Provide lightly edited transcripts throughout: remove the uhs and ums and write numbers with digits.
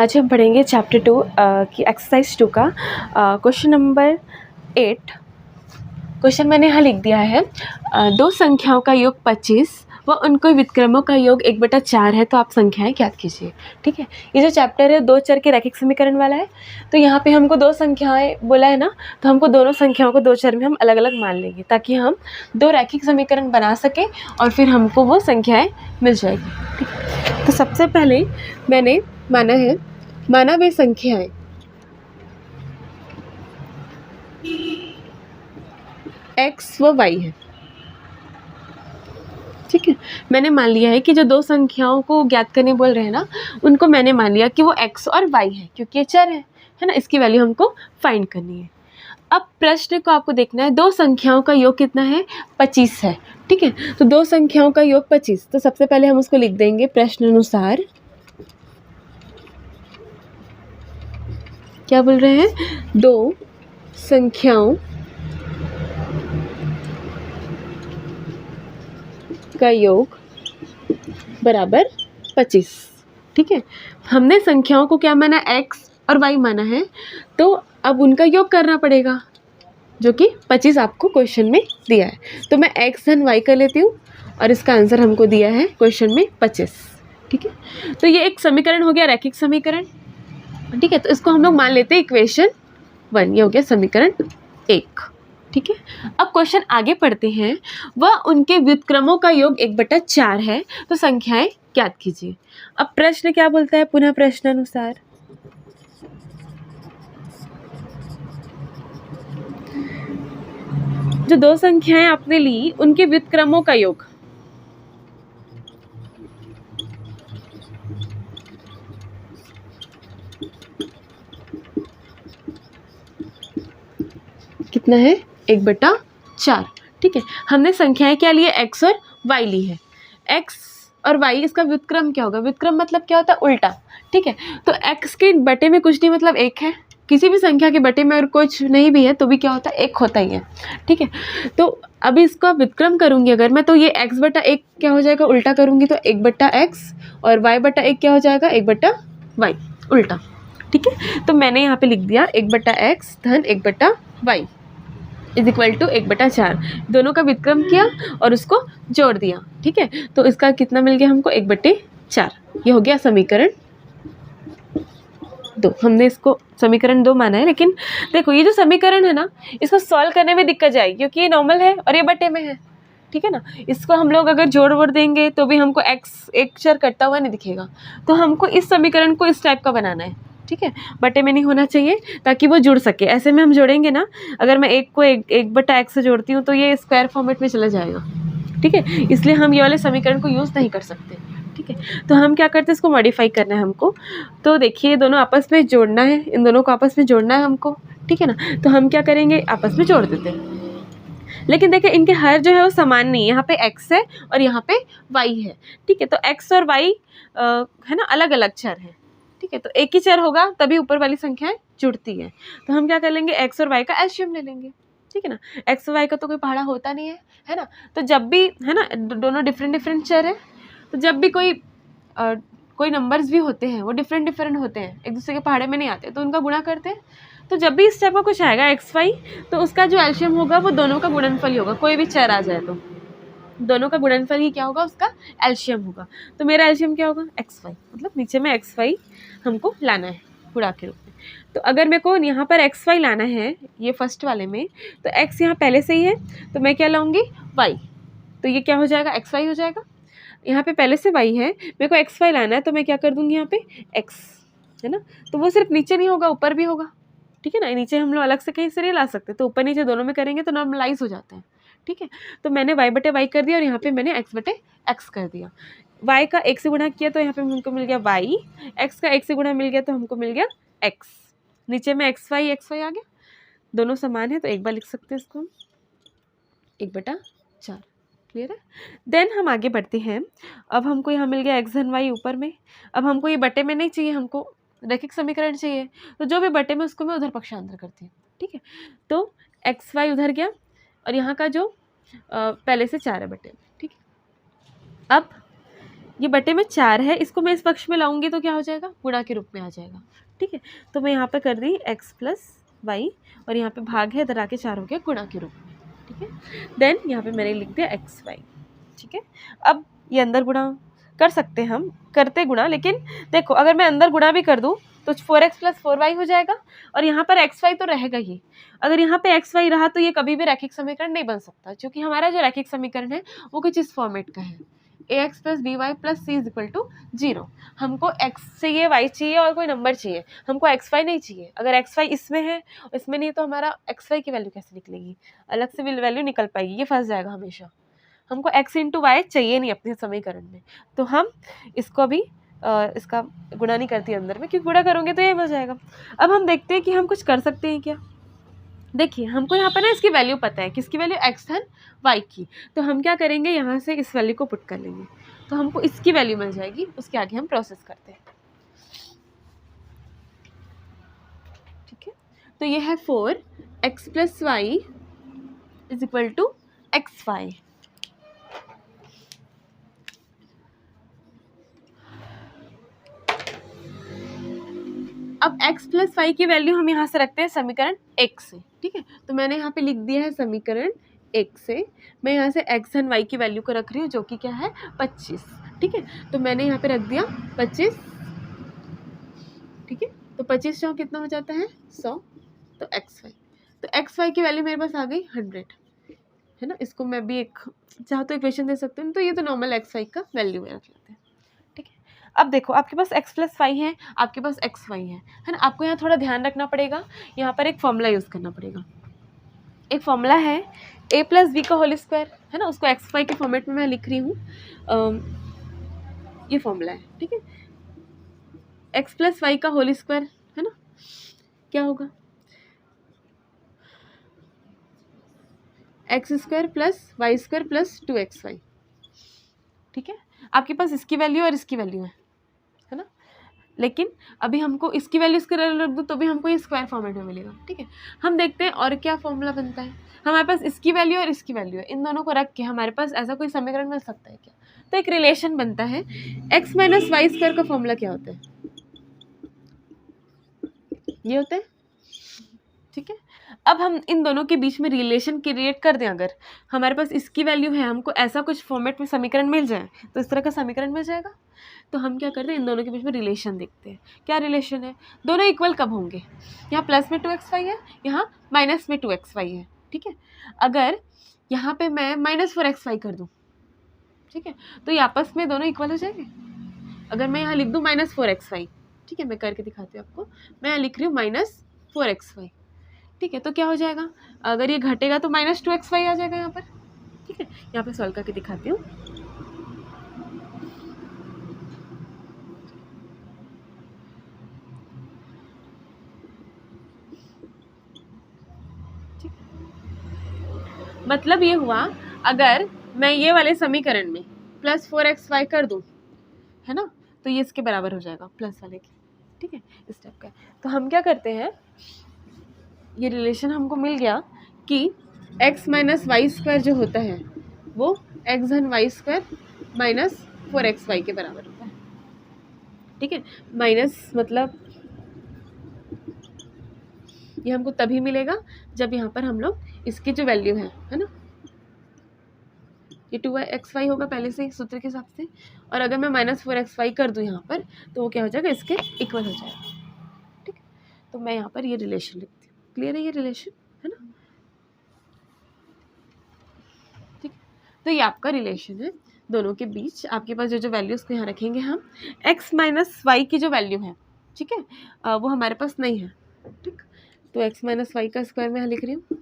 आज हम पढ़ेंगे चैप्टर 2 की एक्सरसाइज 2 का क्वेश्चन नंबर 8। क्वेश्चन मैंने यहाँ लिख दिया है, दो संख्याओं का योग 25 व उनको व्युत्क्रमों का योग 1/4 है, तो आप संख्याएं ज्ञात कीजिए। ठीक है, ये जो चैप्टर है दो चर के रैखिक समीकरण वाला है। तो यहाँ पे हमको दो संख्याएं बोला है ना, तो हमको दोनों संख्याओं को दो चर में हम अलग अलग मान लेंगे ताकि हम दो रैखिक समीकरण बना सकें और फिर हमको वो संख्याएं मिल जाएगी। ठीक है, तो सबसे पहले मैंने माना वे संख्याएं x व y है। ठीक है, मैंने मान लिया है कि जो दो संख्याओं को ज्ञात करने बोल रहे हैं ना, उनको मैंने मान लिया कि वो x और y है, क्योंकि ये चर है ना, इसकी वैल्यू हमको फाइंड करनी है। अब प्रश्न को आपको देखना है, दो संख्याओं का योग कितना है, 25 है। ठीक है, तो दो संख्याओं का योग 25, तो सबसे पहले हम उसको लिख देंगे प्रश्न अनुसार। क्या बोल रहे हैं, दो संख्याओं का योग बराबर 25। ठीक है, हमने संख्याओं को क्या माना, x और y माना है, तो अब उनका योग करना पड़ेगा, जो कि 25 आपको क्वेश्चन में दिया है। तो मैं x धन y कर लेती हूँ और इसका आंसर हमको दिया है क्वेश्चन में 25। ठीक है, तो ये एक समीकरण हो गया, रैखिक समीकरण। ठीक है, तो इसको हम लोग मान लेते हैं इक्वेशन 1, ये हो गया समीकरण 1। ठीक है, अब क्वेश्चन आगे पढ़ते हैं, वह उनके व्युत्क्रमों का योग 1/4 है, तो संख्याएं ज्ञात कीजिए। अब प्रश्न क्या बोलता है, पुनः प्रश्न अनुसार जो दो संख्याएं आपने ली उनके व्युत्क्रमों का योग, कितना है, 1/4। ठीक है, हमने संख्याएं क्या ली है, x और y ली है। x और y, इसका व्युत्क्रम क्या होगा, व्युत्क्रम मतलब क्या होता है, उल्टा। ठीक है, तो x के बटे में कुछ नहीं, मतलब 1 है। किसी भी संख्या के बटे में अगर कुछ नहीं भी है तो भी क्या होता है, 1 होता ही है। ठीक है, तो अभी इसका व्युत्क्रम करूंगी अगर मैं, तो ये x/1 क्या हो जाएगा, उल्टा करूंगी तो 1/x, और y/1 क्या हो जाएगा, 1/y उल्टा। ठीक है, तो मैंने यहाँ पे लिख दिया 1/x धन 1/y इज इक्वल टू 1/4। दोनों का व्युत्क्रम किया और उसको जोड़ दिया। ठीक है, तो इसका कितना मिल गया हमको, 1/4। ये हो गया समीकरण 2। हमने इसको समीकरण 2 माना है, लेकिन देखो ये जो समीकरण है ना, इसको सॉल्व करने में दिक्कत जाएगी, क्योंकि ये नॉर्मल है और ये बटे में है। ठीक है ना, इसको हम लोग अगर जोड़ वोड़ देंगे तो भी हमको x एक चर कटता हुआ नहीं दिखेगा, तो हमको इस समीकरण को इस टाइप का बनाना है। ठीक है, बटे में नहीं होना चाहिए ताकि वो जुड़ सके। ऐसे में हम जोड़ेंगे ना, अगर मैं एक को 1/x से जोड़ती हूँ तो ये स्क्वायर फॉर्मेट में चला जाएगा। ठीक है, इसलिए हम ये वाले समीकरण को यूज़ नहीं कर सकते। ठीक है, तो हम क्या करते हैं, इसको मॉडिफाई करना है हमको। तो देखिए दोनों आपस में जोड़ना है, इन दोनों को आपस में जोड़ना है हमको। ठीक है ना, तो हम क्या करेंगे, आपस में जोड़ देते हैं। लेकिन देखिए इनके हर जो है वो समान नहीं है, यहाँ पे x है और यहाँ पे y है। ठीक है, तो x और y है ना, अलग अलग चर है। ठीक है, तो एक ही चर होगा तभी ऊपर वाली संख्याएं जुड़ती है। तो हम क्या कर लेंगे, x और y का एलसीएम ले लेंगे। ठीक है ना, x और y का तो कोई पहाड़ा होता नहीं है ना, तो जब भी है ना, दोनों डिफरेंट चर है, तो जब भी कोई नंबर्स भी होते हैं वो डिफरेंट होते हैं, एक दूसरे के पहाड़े में नहीं आते, तो उनका गुणा करते हैं। तो जब भी इस टाइप का कुछ आएगा x y, तो उसका जो एलसीएम होगा वो दोनों का गुणनफल ही होगा। कोई भी चर आ जाए तो दोनों का गुणनफल ही क्या होगा, उसका एलसीएम होगा। तो मेरा एलसीएम क्या होगा, x y, मतलब नीचे में x y हमको लाना है गुणा के रूप में। तो अगर मेरे को यहाँ पर x y लाना है, ये फर्स्ट वाले में, तो x यहाँ पहले से ही है, तो मैं क्या लाऊंगी, y, तो ये क्या हो जाएगा, x y हो जाएगा। यहाँ पे पहले से y है, मेरे को x y लाना है, तो मैं क्या कर दूंगी, यहाँ पे x है ना, तो वो सिर्फ नीचे नहीं होगा, ऊपर भी होगा। ठीक है ना, नीचे हम लोग अलग से कहीं से नहीं ला सकते, तो ऊपर नीचे दोनों में करेंगे तो नॉर्मलाइज हो जाते हैं। ठीक है, तो मैंने y/y कर दिया और यहाँ पे मैंने x/x कर दिया। y का 1 से गुणा किया तो यहाँ पे हमको मिल गया y, x का 1 से गुणा मिल गया तो हमको मिल गया x। नीचे में xy आ गया, दोनों समान है, तो एक बार लिख सकते हैं इसको हम 1/4। क्लियर है। देन हम आगे बढ़ते हैं। अब हमको यहाँ मिल गया x धन y ऊपर में। अब हमको ये बटे में नहीं चाहिए, हमको रैखिक समीकरण चाहिए, तो जो भी बटे में उसको मैं उधर पक्षांतर करती हूँ। ठीक है, तो एक्स वाई उधर गया और यहाँ का जो पहले से 4 है बटे में। ठीक है, अब ये बटे में 4 है, इसको मैं इस पक्ष में लाऊंगी तो क्या हो जाएगा, गुणा के रूप में आ जाएगा। ठीक है, तो मैं यहाँ पे कर दी x प्लस वाई और यहाँ पे भाग है, इधर आके 4 हो गया गुणा के रूप में। ठीक है, देन यहाँ पे मैंने लिख दिया एक्स वाई। ठीक है, अब ये अंदर गुणा कर सकते हैं, हम करते गुणा, लेकिन देखो अगर मैं अंदर गुणा भी कर दूँ तो 4x प्लस 4y हो जाएगा और यहाँ पर एक्स वाई तो रहेगा ही। अगर यहाँ पे एक्स वाई रहा तो ये कभी भी रैखिक समीकरण नहीं बन सकता, क्योंकि हमारा जो रैखिक समीकरण है वो कुछ इस फॉर्मेट का है, ax plus B Y plus C is equal to 0। हमको x चाहिए, y चाहिए और कोई नंबर चाहिए, हमको एक्स वाई नहीं चाहिए। अगर एक्स वाई इसमें है इसमें नहीं तो हमारा एक्स वाई की वैल्यू कैसे निकलेगी, अलग से वैल्यू निकल पाएगी, ये फंस जाएगा हमेशा। हमको x इंटू वाई चाहिए नहीं अपने समीकरण में, तो हम इसको भी इसका गुणा नहीं करती अंदर में, क्योंकि गुणा करोगे तो ये मिल जाएगा। अब हम देखते हैं कि हम कुछ कर सकते हैं क्या। देखिए हमको यहाँ पर ना इसकी वैल्यू पता है, किसकी वैल्यू, एक्स धन वाई की, तो हम क्या करेंगे, यहाँ से इस वैल्यू को पुट कर लेंगे तो हमको इसकी वैल्यू मिल जाएगी। उसके आगे हम प्रोसेस करते हैं। ठीक है, तो ये है 4x plus Y is equal to X Y. अब x प्लस वाई की वैल्यू हम यहाँ से रखते हैं समीकरण 1 से। ठीक है, तो मैंने यहाँ पे लिख दिया है समीकरण 1 से, मैं यहाँ से x धन y की वैल्यू को रख रही हूँ जो कि क्या है 25। ठीक है, तो मैंने यहाँ पे रख दिया 25। ठीक है, तो 25 चौक कितना हो जाता है 100, तो एक्स वाई की वैल्यू मेरे पास आ गई 100 है ना। इसको मैं भी एक चाहो तो इक्वेशन दे सकती हूँ, तो ये तो नॉर्मल एक्स वाई का वैल्यू है, रख लेते हैं। ठीक है, अब देखो आपके पास x प्लस वाई है, आपके पास एक्स वाई है ना। आपको यहाँ थोड़ा ध्यान रखना पड़ेगा, यहाँ पर एक फॉर्मूला यूज़ करना पड़ेगा। एक फॉर्मूला है a प्लस बी का होल स्क्वायर है ना, उसको एक्स वाई के फॉर्मेट में मैं लिख रही हूँ। ये फॉर्मूला है। ठीक है, x प्लस वाई का होल स्क्वायर है ना, क्या होगा X square plus Y square plus 2xy। ठीक है, आपके पास इसकी वैल्यू और इसकी वैल्यू है ना, लेकिन अभी हमको इसकी वैल्यू इसके रख दो तो भी हमको ये स्क्वायर फॉर्मेट में मिलेगा। ठीक है, हम देखते हैं और क्या फॉर्मूला बनता है। हमारे पास इसकी वैल्यू और इसकी वैल्यू है, इन दोनों को रख के हमारे पास ऐसा कोई समीकरण मिल सकता है क्या। तो एक रिलेशन बनता है, x माइनस वाई स्क्वायर का फॉर्मूला क्या होता है, ये होता है। ठीक है, अब हम इन दोनों के बीच में रिलेशन क्रिएट कर दें, अगर हमारे पास इसकी वैल्यू है, हमको ऐसा कुछ फॉर्मेट में समीकरण मिल जाए तो इस तरह का समीकरण मिल जाएगा। तो हम क्या करते हैं, इन दोनों के बीच में रिलेशन देखते हैं। क्या रिलेशन है, दोनों इक्वल कब होंगे, यहाँ प्लस में 2xy है, यहाँ माइनस में 2xy है। ठीक है, अगर यहाँ पे मैं माइनस 4xy कर दूँ, ठीक है, तो ये आपस में दोनों इक्वल हो जाएंगे। अगर मैं यहाँ लिख दूँ माइनस 4xy, ठीक है, मैं करके दिखाती हूँ आपको, मैं यहाँ लिख रही हूँ माइनस 4xy। ठीक है, तो क्या हो जाएगा, अगर ये घटेगा तो माइनस 2xy आ जाएगा यहाँ पर। ठीक है, यहाँ पे सॉल्व करके दिखाती हूँ। मतलब ये हुआ, अगर मैं ये वाले समीकरण में प्लस 4xy कर दूँ है ना, तो ये इसके बराबर हो जाएगा प्लस वाले के। ठीक है, इस टाइप का। तो हम क्या करते हैं, ये रिलेशन हमको मिल गया कि x माइनस वाई स्क्वायर जो होता है वो x धन वाई स्क्वायर माइनस 4xy के बराबर होता है। ठीक है, माइनस मतलब ये हमको तभी मिलेगा जब यहाँ पर हम लोग इसकी जो वैल्यू है ना, ये 2xy होगा पहले से सूत्र के हिसाब से, और अगर मैं माइनस 4xy कर दूँ यहाँ पर तो वो क्या हो जाएगा, इसके इक्वल हो जाएगा। ठीक है, तो मैं यहाँ पर ये रिलेशन लिखती हूँ। क्लियर है ये रिलेशन, है ना। ठीक, तो ये आपका रिलेशन है दोनों के बीच। आपके पास जो वैल्यूज़ को यहाँ रखेंगे हम, x माइनस वाई की जो वैल्यू है, ठीक है, वो हमारे पास नहीं है। ठीक, तो x माइनस वाई का स्क्वायर मैं यहाँ लिख रही हूँ।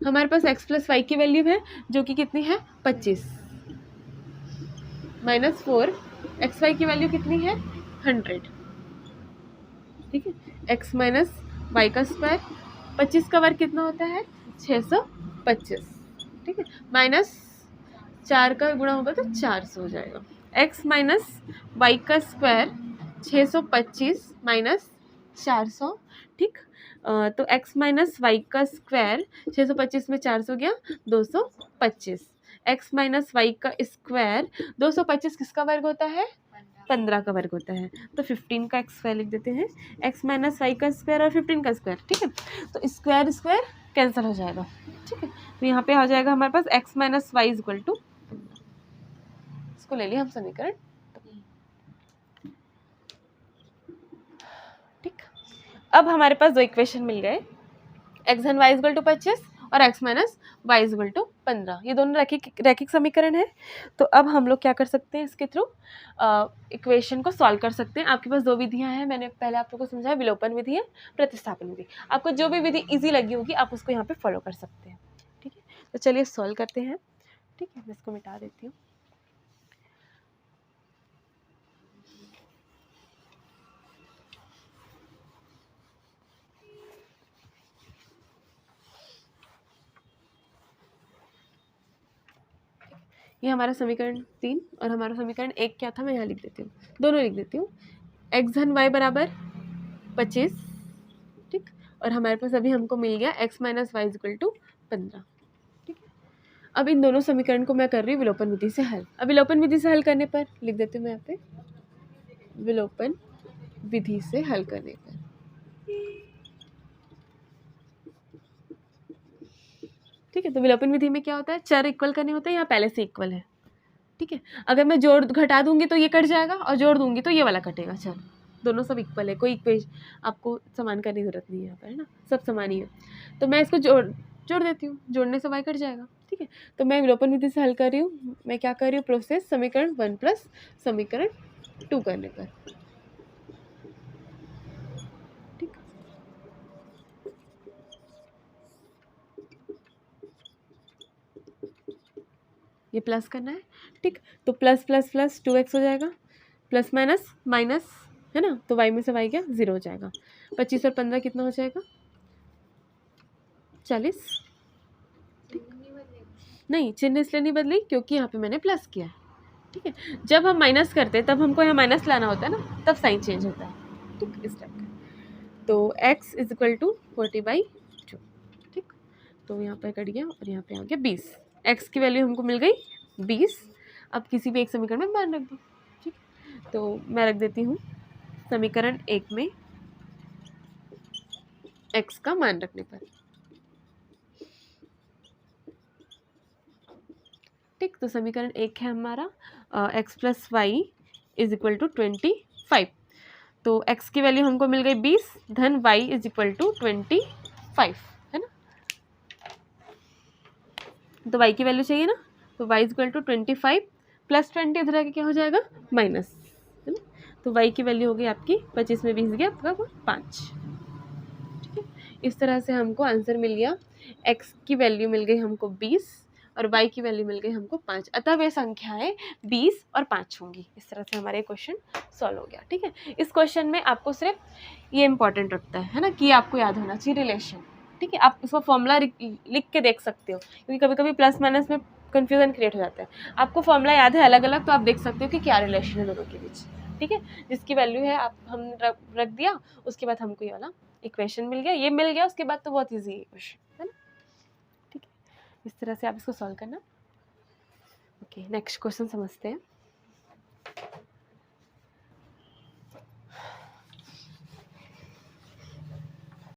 हमारे पास x प्लस वाई की वैल्यू है जो कि कितनी है 25, माइनस 4 एक्स वाई की वैल्यू कितनी है 100। ठीक है, x माइनस वाई का स्क्वायर, 25 का वर्ग कितना होता है 625। ठीक है, माइनस 4 का गुणा होगा तो 400 हो जाएगा। x माइनस वाई का स्क्वायर 625 माइनस 400। ठीक, तो x माइनस वाई का स्क्वायर 625 में 400 गया 225। x माइनस वाई का स्क्वायर 225 किसका वर्ग होता है 15 का वर्ग होता है, तो 15 का एक्स स्क्वायर लिख देते हैं, एक्स माइनस वाई का स्क्वायर और 15 का स्क्वायर, ठीक है। तो स्क्वायर स्क्वायर कैंसिल हो जाएगा, ठीक है। तो यहाँ पे आ जाएगा हमारे पास x minus Y is equal to, इसको ले लिया हम समीकरण, ठीक। अब हमारे पास दो इक्वेशन मिल गए, एक्स धन वाई इज इक्वल टू 25 और X minus Y is equal to 15, ये दोनों रैखिक समीकरण है। तो अब हम लोग क्या कर सकते हैं, इसके थ्रू इक्वेशन को सॉल्व कर सकते हैं। आपके पास दो विधियां हैं, मैंने पहले आप लोगों को समझाया, विलोपन विधि है, प्रतिस्थापन विधि। आपको जो भी विधि इजी लगी होगी आप उसको यहाँ पे फॉलो कर सकते हैं, ठीक है। तो चलिए सॉल्व करते हैं, ठीक है। मैं इसको मिटा देती हूँ। ये हमारा समीकरण 3 और हमारा समीकरण 1 क्या था, मैं यहाँ लिख देती हूँ, दोनों लिख देती हूँ। एक्स धन वाई बराबर 25, ठीक। और हमारे पास अभी हमको मिल गया X minus Y equal to 15, ठीक है। अब इन दोनों समीकरण को मैं कर रही हूँ विलोपन विधि से हल। अब विलोपन विधि से हल करने पर लिख देती हूँ मैं यहाँ पे, विलोपन विधि से हल करने पर, ठीक है। तो विलोपन विधि में क्या होता है, चर इक्वल करने होते हैं, यहाँ पहले से इक्वल है, ठीक है। अगर मैं जोड़ घटा दूंगी तो ये कट जाएगा और जोड़ दूंगी तो ये वाला कटेगा, चल दोनों सब इक्वल है, कोई इक्वेशन आपको समान करने की जरूरत नहीं है यहाँ पर, है ना, सब समान ही है। तो मैं इसको जोड़ देती हूँ, जोड़ने से y कट जाएगा, ठीक है। तो मैं विलोपन विधि से हल कर रही हूँ, मैं क्या कर रही हूँ, प्रोसेस समीकरण 1 प्लस समीकरण 2 करने पर, ठीक। ये प्लस करना है, ठीक। तो प्लस प्लस प्लस 2x हो जाएगा, प्लस माइनस माइनस, है ना, तो y में से y क्या 0 हो जाएगा। 25 और 15 कितना हो जाएगा, 40, नहीं चिन्ह इसलिए नहीं बदली क्योंकि यहाँ पे मैंने प्लस किया है, ठीक है। जब हम माइनस करते हैं तब हमको यहाँ माइनस लाना होता है ना, तब साइन चेंज होता है, ठीक, इस टाइप का। तो x इज इक्वल टू 40/2, ठीक। तो यहाँ पर कट गया और यहाँ पे आ गया 20, x की वैल्यू हमको मिल गई 20। अब किसी भी एक समीकरण में मान रख दो, ठीक। तो मैं रख देती हूँ समीकरण 1 में x का मान रखने पर, ठीक। तो समीकरण 1 है हमारा x plus Y is equal to 25। तो x की वैल्यू हमको मिल गई 20 धन y इज इक्वल टू 25, है ना। तो y की वैल्यू चाहिए ना, तो y is equal to 25 plus 20 इधर आके क्या हो जाएगा माइनस, है ना। तो y की वैल्यू हो गई आपकी 25 में 20 गया आपका 5, ठीक है। इस तरह से हमको आंसर मिल गया, x की वैल्यू मिल गई हमको 20 और y की वैल्यू मिल गई हमको 5, अतः वे संख्याएं 20 और 5 होंगी। इस तरह से हमारा क्वेश्चन सॉल्व हो गया, ठीक है। इस क्वेश्चन में आपको सिर्फ ये इंपॉर्टेंट रखता है ना, कि आपको याद होना चाहिए रिलेशन, ठीक है। आप इसका फॉर्मूला लिख के देख सकते हो, क्योंकि कभी कभी प्लस माइनस में कन्फ्यूजन क्रिएट हो जाता है। आपको फॉर्मूला याद है अलग अलग, तो आप देख सकते हो कि क्या रिलेशन है दोनों के बीच, ठीक है। जिसकी वैल्यू है आप हम रख दिया, उसके बाद हमको ये वाला इक्वेशन मिल गया, ये मिल गया, उसके बाद तो बहुत ईजी है क्वेश्चन, है ना, ठीक है। इस तरह से आप इसको सॉल्व करना। ओके, नेक्स्ट क्वेश्चन समझते हैं।